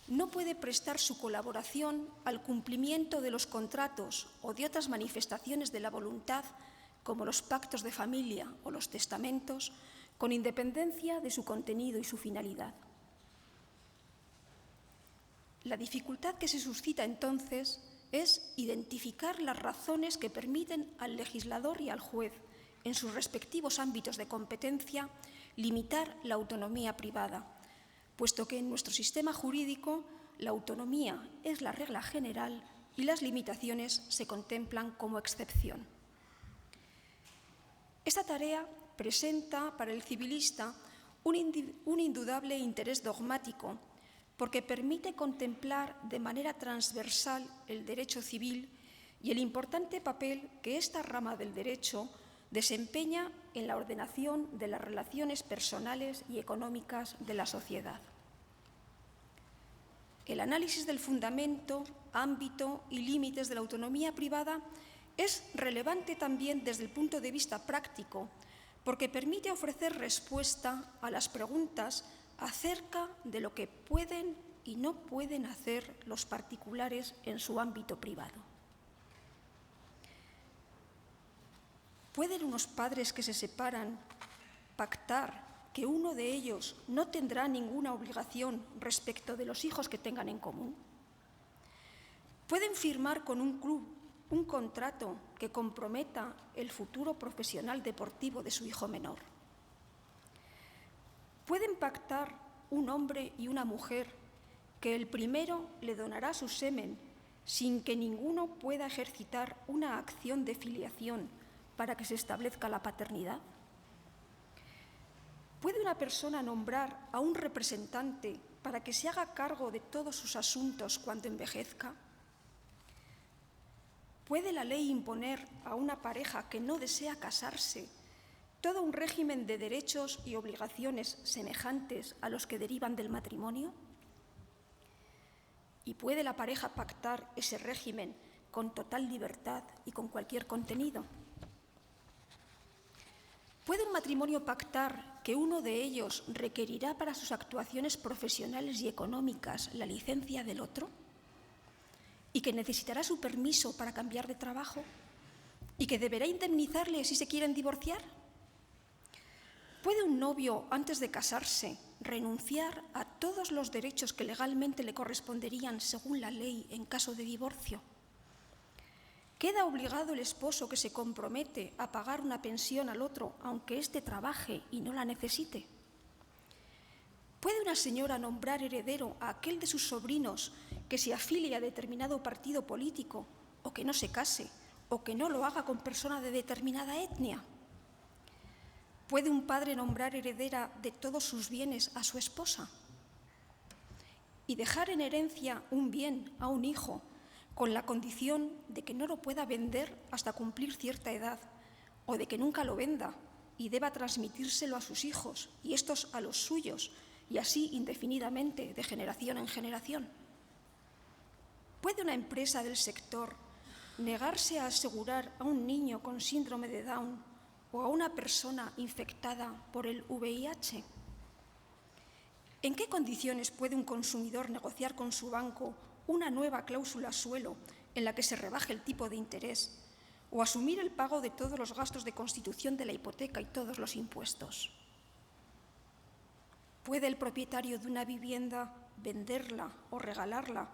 no puede prestar su colaboración al cumplimiento de los contratos o de otras manifestaciones de la voluntad, como los pactos de familia o los testamentos, con independencia de su contenido y su finalidad. La dificultad que se suscita entonces es identificar las razones que permiten al legislador y al juez, en sus respectivos ámbitos de competencia, limitar la autonomía privada, puesto que en nuestro sistema jurídico la autonomía es la regla general y las limitaciones se contemplan como excepción. Esta tarea presenta para el civilista un indudable interés dogmático, porque permite contemplar de manera transversal el derecho civil y el importante papel que esta rama del derecho desempeña en la ordenación de las relaciones personales y económicas de la sociedad. El análisis del fundamento, ámbito y límites de la autonomía privada es relevante también desde el punto de vista práctico, porque permite ofrecer respuesta a las preguntas acerca de lo que pueden y no pueden hacer los particulares en su ámbito privado. ¿Pueden unos padres que se separan pactar que uno de ellos no tendrá ninguna obligación respecto de los hijos que tengan en común? ¿Pueden firmar con un club un contrato que comprometa el futuro profesional deportivo de su hijo menor? ¿Pueden pactar un hombre y una mujer que el primero le donará su semen sin que ninguno pueda ejercitar una acción de filiación para que se establezca la paternidad? ¿Puede una persona nombrar a un representante para que se haga cargo de todos sus asuntos cuando envejezca? ¿Puede la ley imponer a una pareja que no desea casarse todo un régimen de derechos y obligaciones semejantes a los que derivan del matrimonio? ¿Y puede la pareja pactar ese régimen con total libertad y con cualquier contenido? ¿Puede un matrimonio pactar que uno de ellos requerirá para sus actuaciones profesionales y económicas la licencia del otro? ¿Y que necesitará su permiso para cambiar de trabajo? ¿Y que deberá indemnizarle si se quieren divorciar? ¿Puede un novio, antes de casarse, renunciar a todos los derechos que legalmente le corresponderían según la ley en caso de divorcio? ¿Queda obligado el esposo que se compromete a pagar una pensión al otro, aunque éste trabaje y no la necesite? ¿Puede una señora nombrar heredero a aquel de sus sobrinos que se afilie a determinado partido político, o que no se case, o que no lo haga con persona de determinada etnia? ¿Puede un padre nombrar heredera de todos sus bienes a su esposa? Y dejar en herencia un bien a un hijo con la condición de que no lo pueda vender hasta cumplir cierta edad, o de que nunca lo venda y deba transmitírselo a sus hijos y estos a los suyos, y así indefinidamente, de generación en generación. ¿Puede una empresa del sector negarse a asegurar a un niño con síndrome de Down o a una persona infectada por el VIH? ¿En qué condiciones puede un consumidor negociar con su banco una nueva cláusula suelo en la que se rebaje el tipo de interés, o asumir el pago de todos los gastos de constitución de la hipoteca y todos los impuestos? ¿Puede el propietario de una vivienda venderla o regalarla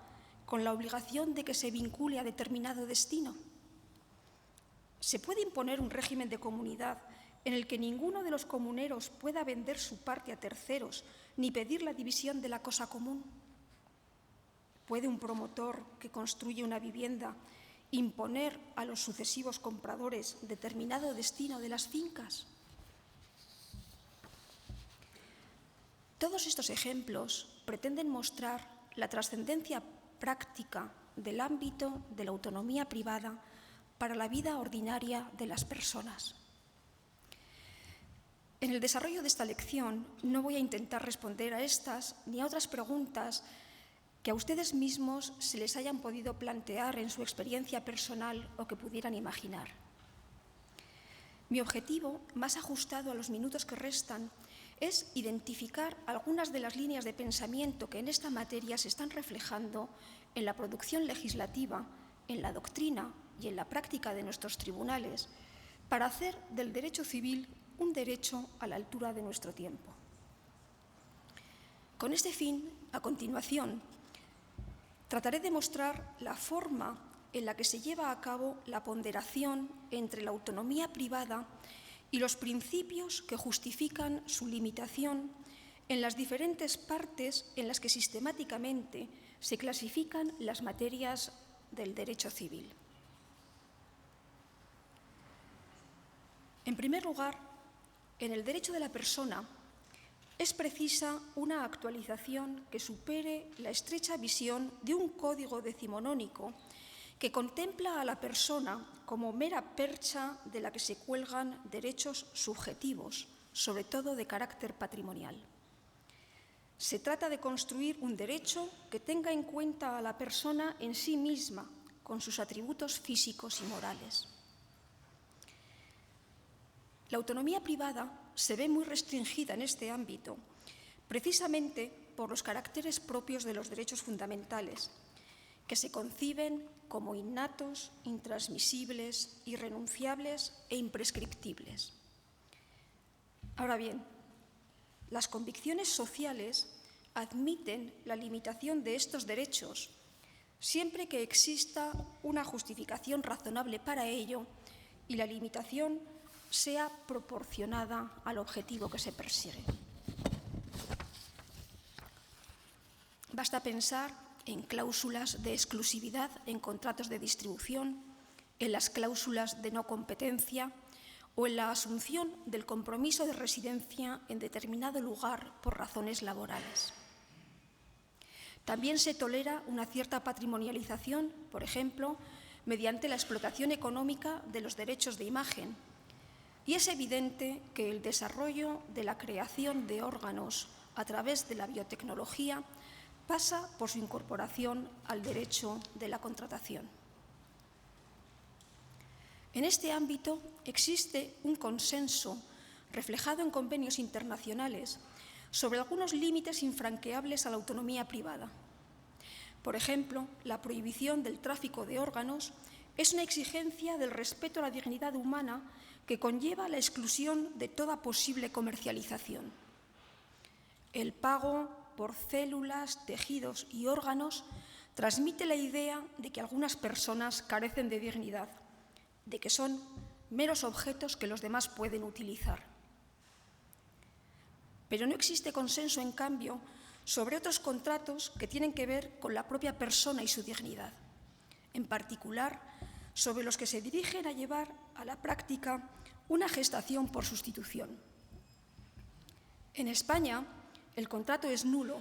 con la obligación de que se vincule a determinado destino? ¿Se puede imponer un régimen de comunidad en el que ninguno de los comuneros pueda vender su parte a terceros ni pedir la división de la cosa común? ¿Puede un promotor que construye una vivienda imponer a los sucesivos compradores determinado destino de las fincas? Todos estos ejemplos pretenden mostrar la trascendencia práctica del ámbito de la autonomía privada para la vida ordinaria de las personas. En el desarrollo de esta lección no voy a intentar responder a estas ni a otras preguntas que a ustedes mismos se les hayan podido plantear en su experiencia personal o que pudieran imaginar. Mi objetivo, más ajustado a los minutos que restan, es identificar algunas de las líneas de pensamiento que en esta materia se están reflejando en la producción legislativa, en la doctrina y en la práctica de nuestros tribunales, para hacer del derecho civil un derecho a la altura de nuestro tiempo. Con este fin, a continuación, trataré de mostrar la forma en la que se lleva a cabo la ponderación entre la autonomía privada y los principios que justifican su limitación en las diferentes partes en las que sistemáticamente se clasifican las materias del derecho civil. En primer lugar, en el derecho de la persona es precisa una actualización que supere la estrecha visión de un código decimonónico que contempla a la persona como mera percha de la que se cuelgan derechos subjetivos, sobre todo de carácter patrimonial. Se trata de construir un derecho que tenga en cuenta a la persona en sí misma, con sus atributos físicos y morales. La autonomía privada se ve muy restringida en este ámbito, precisamente por los caracteres propios de los derechos fundamentales, que se conciben como innatos, intransmisibles, irrenunciables e imprescriptibles. Ahora bien, las convicciones sociales admiten la limitación de estos derechos siempre que exista una justificación razonable para ello y la limitación sea proporcionada al objetivo que se persigue. Basta pensar en cláusulas de exclusividad en contratos de distribución, en las cláusulas de no competencia o en la asunción del compromiso de residencia en determinado lugar por razones laborales. También se tolera una cierta patrimonialización, por ejemplo, mediante la explotación económica de los derechos de imagen. Y es evidente que el desarrollo de la creación de órganos a través de la biotecnología pasa por su incorporación al derecho de la contratación. En este ámbito existe un consenso reflejado en convenios internacionales sobre algunos límites infranqueables a la autonomía privada. Por ejemplo, la prohibición del tráfico de órganos es una exigencia del respeto a la dignidad humana que conlleva la exclusión de toda posible comercialización. El pago por células, tejidos y órganos transmite la idea de que algunas personas carecen de dignidad, de que son meros objetos que los demás pueden utilizar. Pero no existe consenso, en cambio, sobre otros contratos que tienen que ver con la propia persona y su dignidad, en particular sobre los que se dirigen a llevar a la práctica una gestación por sustitución. En España, el contrato es nulo,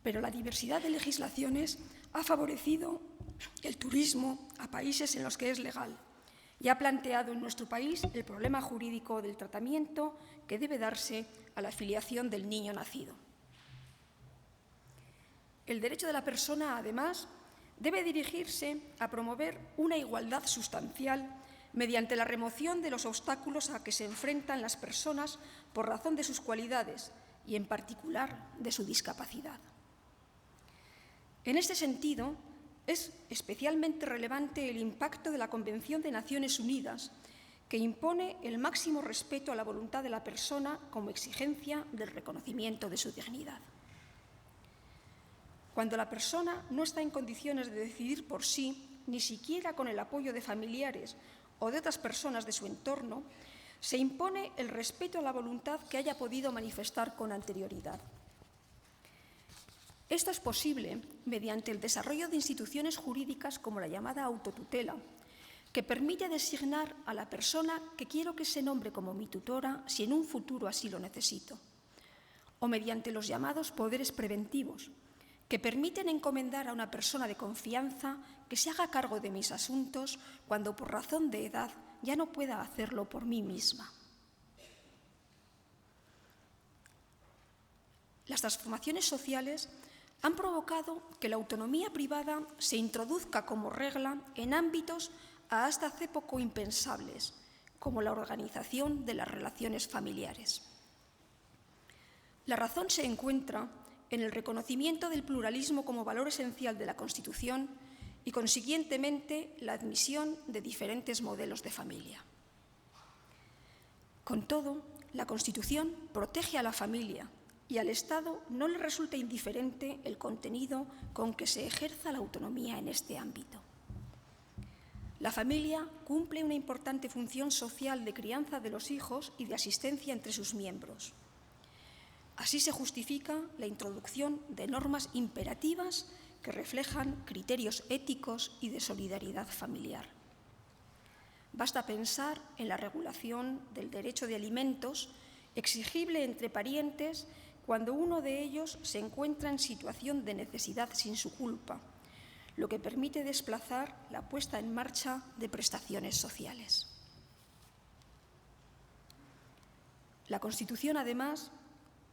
pero la diversidad de legislaciones ha favorecido el turismo a países en los que es legal y ha planteado en nuestro país el problema jurídico del tratamiento que debe darse a la filiación del niño nacido. El derecho de la persona, además, debe dirigirse a promover una igualdad sustancial mediante la remoción de los obstáculos a que se enfrentan las personas por razón de sus cualidades y, en particular, de su discapacidad. En este sentido, es especialmente relevante el impacto de la Convención de Naciones Unidas, que impone el máximo respeto a la voluntad de la persona como exigencia del reconocimiento de su dignidad. Cuando la persona no está en condiciones de decidir por sí, ni siquiera con el apoyo de familiares o de otras personas de su entorno, se impone el respeto a la voluntad que haya podido manifestar con anterioridad. Esto es posible mediante el desarrollo de instituciones jurídicas como la llamada autotutela, que permite designar a la persona que quiero que se nombre como mi tutora si en un futuro así lo necesito, o mediante los llamados poderes preventivos, que permiten encomendar a una persona de confianza que se haga cargo de mis asuntos cuando por razón de edad ya no pueda hacerlo por mí misma. Las transformaciones sociales han provocado que la autonomía privada se introduzca como regla en ámbitos hasta hace poco impensables, como la organización de las relaciones familiares. La razón se encuentra en el reconocimiento del pluralismo como valor esencial de la Constitución y, consiguientemente, la admisión de diferentes modelos de familia. Con todo, la Constitución protege a la familia y al Estado no le resulta indiferente el contenido con que se ejerza la autonomía en este ámbito. La familia cumple una importante función social de crianza de los hijos y de asistencia entre sus miembros. Así se justifica la introducción de normas imperativas que reflejan criterios éticos y de solidaridad familiar. Basta pensar en la regulación del derecho de alimentos exigible entre parientes cuando uno de ellos se encuentra en situación de necesidad sin su culpa, lo que permite desplazar la puesta en marcha de prestaciones sociales. La Constitución, además,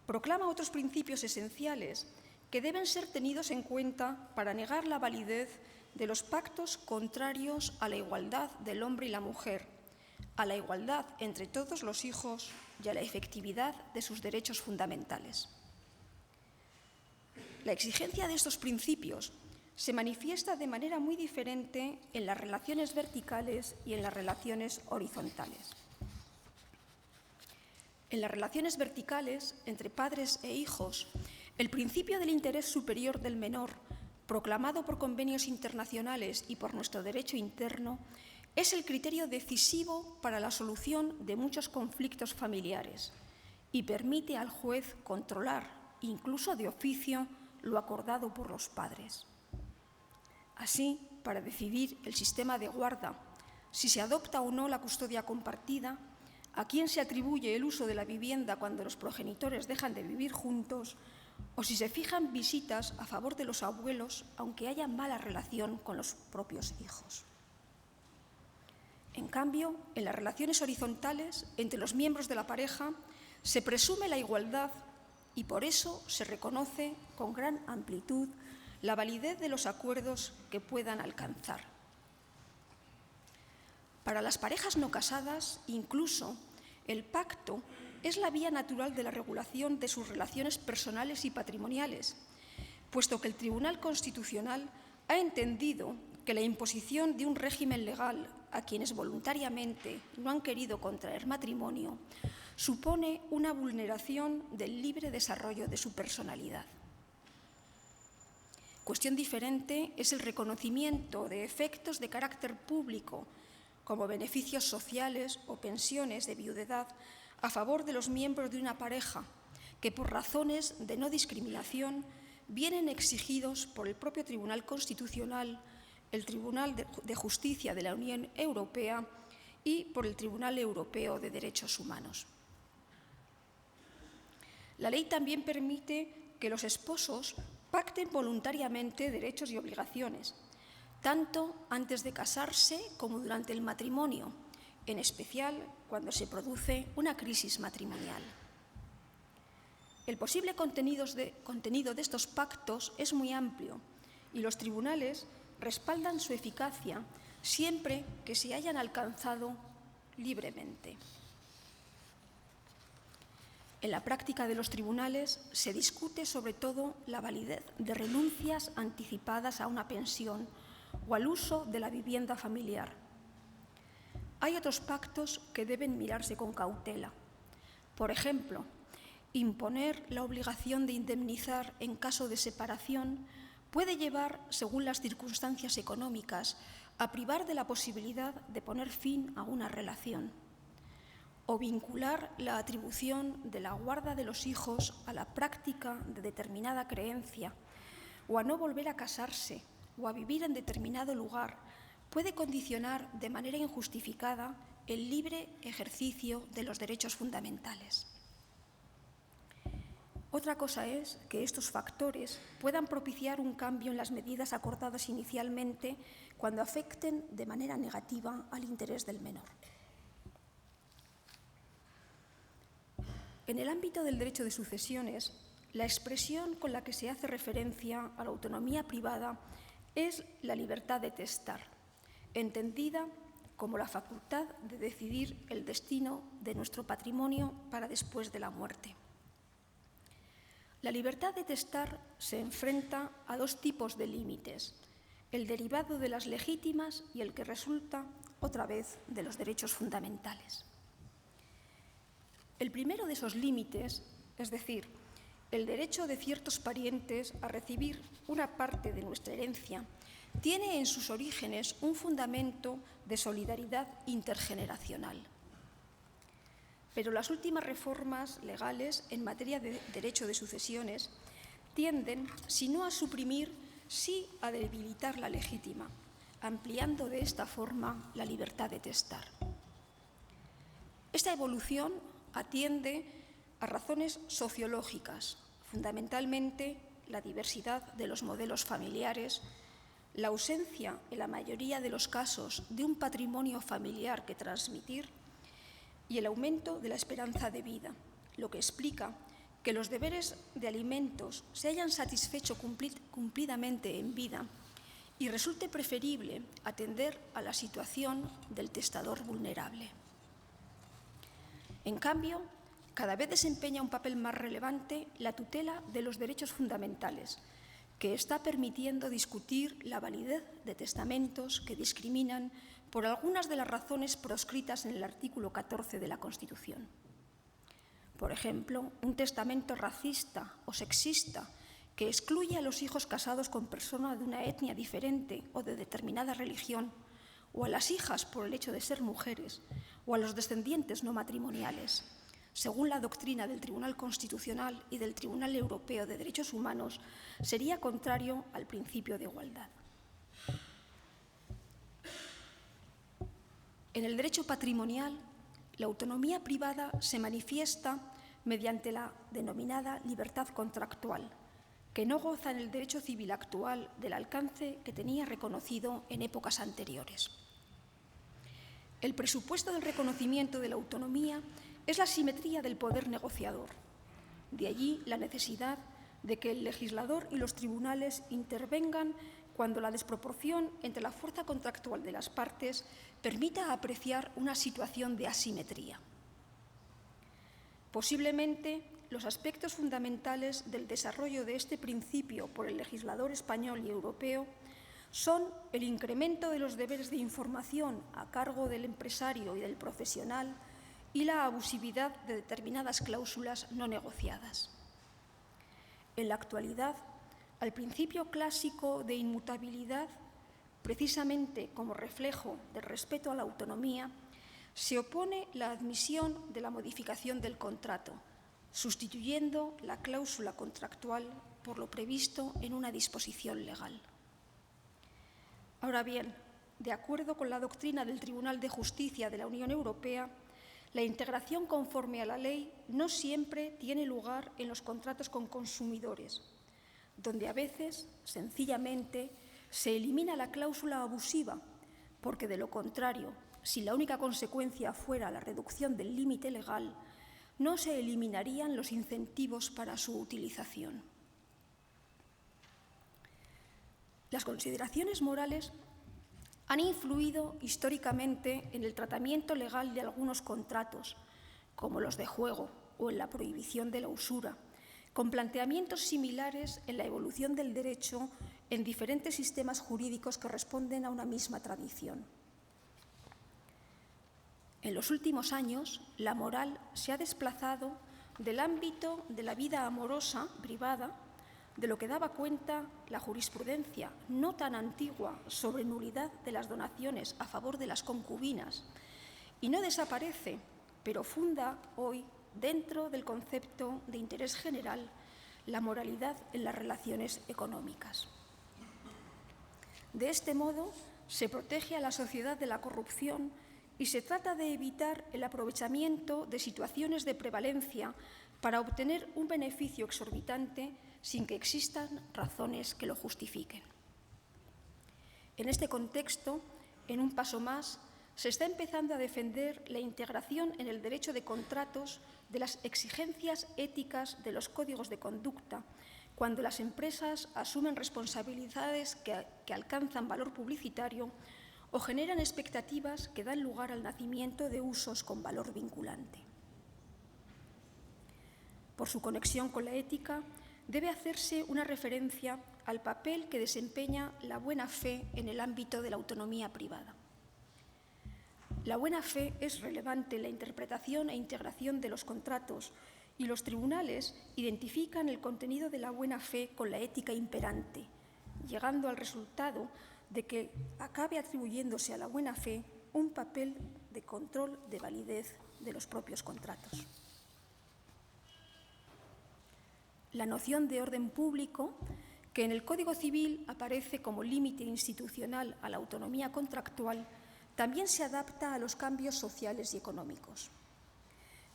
proclama otros principios esenciales que deben ser tenidos en cuenta para negar la validez de los pactos contrarios a la igualdad del hombre y la mujer, a la igualdad entre todos los hijos y a la efectividad de sus derechos fundamentales. La exigencia de estos principios se manifiesta de manera muy diferente en las relaciones verticales y en las relaciones horizontales. En las relaciones verticales entre padres e hijos, el principio del interés superior del menor, proclamado por convenios internacionales y por nuestro derecho interno, es el criterio decisivo para la solución de muchos conflictos familiares y permite al juez controlar, incluso de oficio, lo acordado por los padres. Así, para decidir el sistema de guarda, si se adopta o no la custodia compartida, a quién se atribuye el uso de la vivienda cuando los progenitores dejan de vivir juntos, o si se fijan visitas a favor de los abuelos, aunque haya mala relación con los propios hijos. En cambio, en las relaciones horizontales, entre los miembros de la pareja, se presume la igualdad y por eso se reconoce con gran amplitud la validez de los acuerdos que puedan alcanzar. Para las parejas no casadas, incluso, el pacto es la vía natural de la regulación de sus relaciones personales y patrimoniales, puesto que el Tribunal Constitucional ha entendido que la imposición de un régimen legal a quienes voluntariamente no han querido contraer matrimonio supone una vulneración del libre desarrollo de su personalidad. Cuestión diferente es el reconocimiento de efectos de carácter público, como beneficios sociales o pensiones de viudedad a favor de los miembros de una pareja, que por razones de no discriminación vienen exigidos por el propio Tribunal Constitucional, el Tribunal de Justicia de la Unión Europea y por el Tribunal Europeo de Derechos Humanos. La ley también permite que los esposos pacten voluntariamente derechos y obligaciones, tanto antes de casarse como durante el matrimonio, en especial cuando se produce una crisis matrimonial. El posible contenido de estos pactos es muy amplio y los tribunales respaldan su eficacia siempre que se hayan alcanzado libremente. En la práctica de los tribunales se discute sobre todo la validez de renuncias anticipadas a una pensión o al uso de la vivienda familiar. Hay otros pactos que deben mirarse con cautela. Por ejemplo, imponer la obligación de indemnizar en caso de separación puede llevar, según las circunstancias económicas, a privar de la posibilidad de poner fin a una relación, o vincular la atribución de la guarda de los hijos a la práctica de determinada creencia, o a no volver a casarse o a vivir en determinado lugar, puede condicionar de manera injustificada el libre ejercicio de los derechos fundamentales. Otra cosa es que estos factores puedan propiciar un cambio en las medidas acordadas inicialmente cuando afecten de manera negativa al interés del menor. En el ámbito del derecho de sucesiones, la expresión con la que se hace referencia a la autonomía privada es la libertad de testar, entendida como la facultad de decidir el destino de nuestro patrimonio para después de la muerte. La libertad de testar se enfrenta a dos tipos de límites, el derivado de las legítimas y el que resulta, otra vez, de los derechos fundamentales. El primero de esos límites, es decir, el derecho de ciertos parientes a recibir una parte de nuestra herencia, tiene en sus orígenes un fundamento de solidaridad intergeneracional. Pero las últimas reformas legales en materia de derecho de sucesiones tienden, si no a suprimir, sí a debilitar la legítima, ampliando de esta forma la libertad de testar. Esta evolución atiende a razones sociológicas, fundamentalmente la diversidad de los modelos familiares, la ausencia, en la mayoría de los casos, de un patrimonio familiar que transmitir y el aumento de la esperanza de vida, lo que explica que los deberes de alimentos se hayan satisfecho cumplidamente en vida y resulte preferible atender a la situación del testador vulnerable. En cambio, cada vez desempeña un papel más relevante la tutela de los derechos fundamentales, que está permitiendo discutir la validez de testamentos que discriminan por algunas de las razones proscritas en el artículo 14 de la Constitución. Por ejemplo, un testamento racista o sexista que excluye a los hijos casados con personas de una etnia diferente o de determinada religión, o a las hijas por el hecho de ser mujeres, o a los descendientes no matrimoniales. Según la doctrina del Tribunal Constitucional y del Tribunal Europeo de Derechos Humanos, sería contrario al principio de igualdad. En el derecho patrimonial, la autonomía privada se manifiesta mediante la denominada libertad contractual, que no goza en el derecho civil actual del alcance que tenía reconocido en épocas anteriores. El presupuesto del reconocimiento de la autonomía es la simetría del poder negociador. De allí la necesidad de que el legislador y los tribunales intervengan cuando la desproporción entre la fuerza contractual de las partes permita apreciar una situación de asimetría. Posiblemente los aspectos fundamentales del desarrollo de este principio por el legislador español y europeo son el incremento de los deberes de información a cargo del empresario y del profesional y la abusividad de determinadas cláusulas no negociadas. En la actualidad, al principio clásico de inmutabilidad, precisamente como reflejo del respeto a la autonomía, se opone la admisión de la modificación del contrato, sustituyendo la cláusula contractual por lo previsto en una disposición legal. Ahora bien, de acuerdo con la doctrina del Tribunal de Justicia de la Unión Europea, la integración conforme a la ley no siempre tiene lugar en los contratos con consumidores, donde a veces, sencillamente, se elimina la cláusula abusiva, porque de lo contrario, si la única consecuencia fuera la reducción del límite legal, no se eliminarían los incentivos para su utilización. Las consideraciones morales han influido históricamente en el tratamiento legal de algunos contratos, como los de juego o en la prohibición de la usura, con planteamientos similares en la evolución del derecho en diferentes sistemas jurídicos que responden a una misma tradición. En los últimos años, la moral se ha desplazado del ámbito de la vida amorosa privada, de lo que daba cuenta la jurisprudencia no tan antigua sobre nulidad de las donaciones a favor de las concubinas, y no desaparece, pero funda hoy, dentro del concepto de interés general, la moralidad en las relaciones económicas. De este modo, se protege a la sociedad de la corrupción y se trata de evitar el aprovechamiento de situaciones de prevalencia para obtener un beneficio exorbitante sin que existan razones que lo justifiquen. En este contexto, en un paso más, se está empezando a defender la integración en el derecho de contratos de las exigencias éticas de los códigos de conducta, cuando las empresas asumen responsabilidades que alcanzan valor publicitario o generan expectativas que dan lugar al nacimiento de usos con valor vinculante. Por su conexión con la ética, debe hacerse una referencia al papel que desempeña la buena fe en el ámbito de la autonomía privada. La buena fe es relevante en la interpretación e integración de los contratos y los tribunales identifican el contenido de la buena fe con la ética imperante, llegando al resultado de que acabe atribuyéndose a la buena fe un papel de control de validez de los propios contratos. La noción de orden público, que en el Código Civil aparece como límite institucional a la autonomía contractual, también se adapta a los cambios sociales y económicos.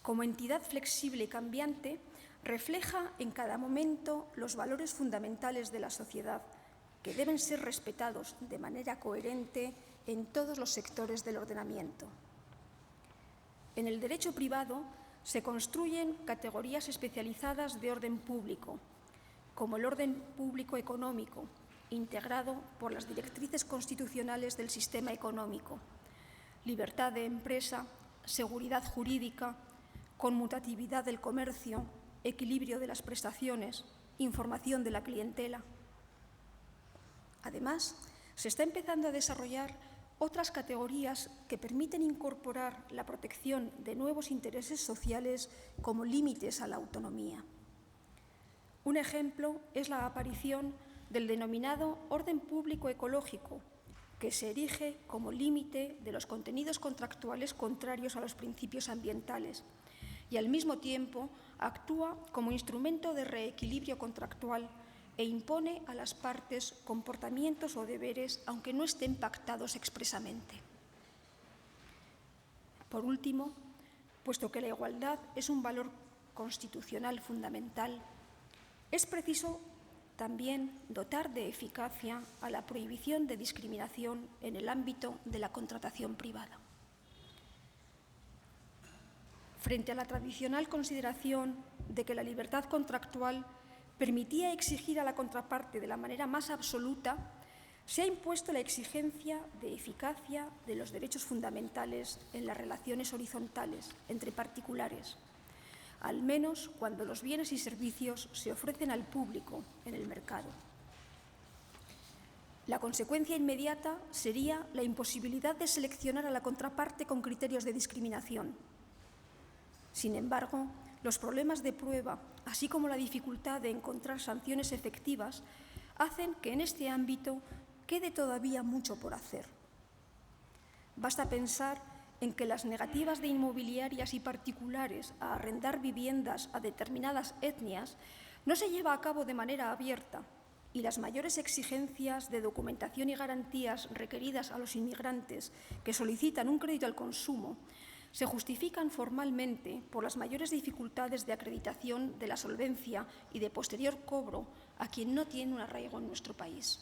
Como entidad flexible y cambiante, refleja en cada momento los valores fundamentales de la sociedad, que deben ser respetados de manera coherente en todos los sectores del ordenamiento. En el derecho privado se construyen categorías especializadas de orden público, como el orden público económico, integrado por las directrices constitucionales del sistema económico, libertad de empresa, seguridad jurídica, conmutatividad del comercio, equilibrio de las prestaciones, información de la clientela. Además, se está empezando a desarrollar otras categorías que permiten incorporar la protección de nuevos intereses sociales como límites a la autonomía. Un ejemplo es la aparición del denominado orden público ecológico, que se erige como límite de los contenidos contractuales contrarios a los principios ambientales y al mismo tiempo actúa como instrumento de reequilibrio contractual e impone a las partes comportamientos o deberes aunque no estén pactados expresamente. Por último, puesto que la igualdad es un valor constitucional fundamental, es preciso también dotar de eficacia a la prohibición de discriminación en el ámbito de la contratación privada. Frente a la tradicional consideración de que la libertad contractual permitía exigir a la contraparte de la manera más absoluta, se ha impuesto la exigencia de eficacia de los derechos fundamentales en las relaciones horizontales entre particulares, al menos cuando los bienes y servicios se ofrecen al público en el mercado. La consecuencia inmediata sería la imposibilidad de seleccionar a la contraparte con criterios de discriminación. Sin embargo, los problemas de prueba, así como la dificultad de encontrar sanciones efectivas, hacen que en este ámbito quede todavía mucho por hacer. Basta pensar en que las negativas de inmobiliarias y particulares a arrendar viviendas a determinadas etnias no se lleva a cabo de manera abierta y las mayores exigencias de documentación y garantías requeridas a los inmigrantes que solicitan un crédito al consumo se justifican formalmente por las mayores dificultades de acreditación de la solvencia y de posterior cobro a quien no tiene un arraigo en nuestro país.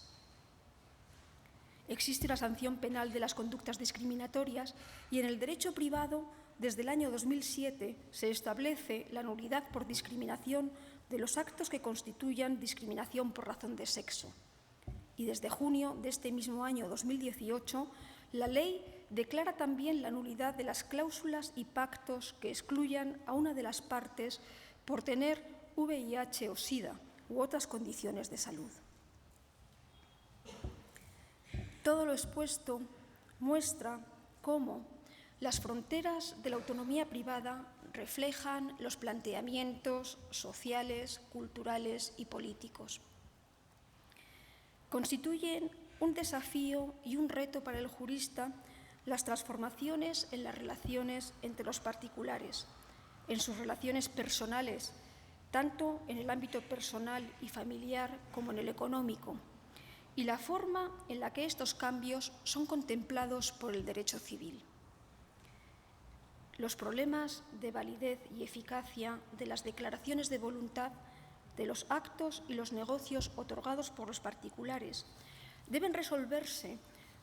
Existe la sanción penal de las conductas discriminatorias y en el derecho privado, desde el año 2007, se establece la nulidad por discriminación de los actos que constituyan discriminación por razón de sexo. Y desde junio de este mismo año 2018, la ley declara también la nulidad de las cláusulas y pactos que excluyan a una de las partes por tener VIH o SIDA u otras condiciones de salud. Todo lo expuesto muestra cómo las fronteras de la autonomía privada reflejan los planteamientos sociales, culturales y políticos. Constituyen un desafío y un reto para el jurista las transformaciones en las relaciones entre los particulares, en sus relaciones personales, tanto en el ámbito personal y familiar como en el económico, y la forma en la que estos cambios son contemplados por el derecho civil. Los problemas de validez y eficacia de las declaraciones de voluntad, de los actos y los negocios otorgados por los particulares deben resolverse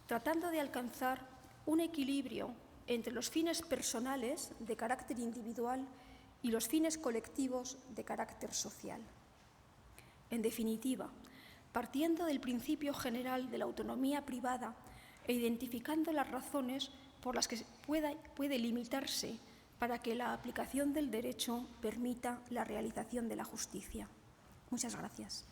tratando de alcanzar un equilibrio entre los fines personales de carácter individual y los fines colectivos de carácter social. En definitiva, partiendo del principio general de la autonomía privada e identificando las razones por las que puede limitarse para que la aplicación del derecho permita la realización de la justicia. Muchas gracias.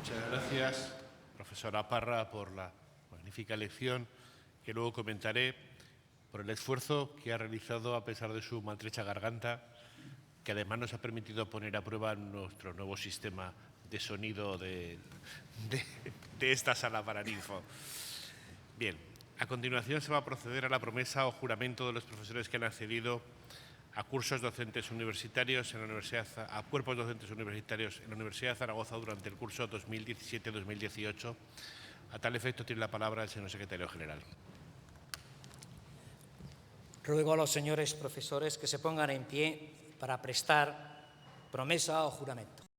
Muchas gracias, profesora Parra, por la magnífica lección que luego comentaré, por el esfuerzo que ha realizado a pesar de su maltrecha garganta, que además nos ha permitido poner a prueba nuestro nuevo sistema de sonido de esta sala Paraninfo. Bien, a continuación se va a proceder a la promesa o juramento de los profesores que han accedido a cursos docentes universitarios en la Universidad, a cuerpos docentes universitarios en la Universidad de Zaragoza durante el curso 2017-2018. A tal efecto tiene la palabra el señor secretario general. Ruego a los señores profesores que se pongan en pie para prestar promesa o juramento.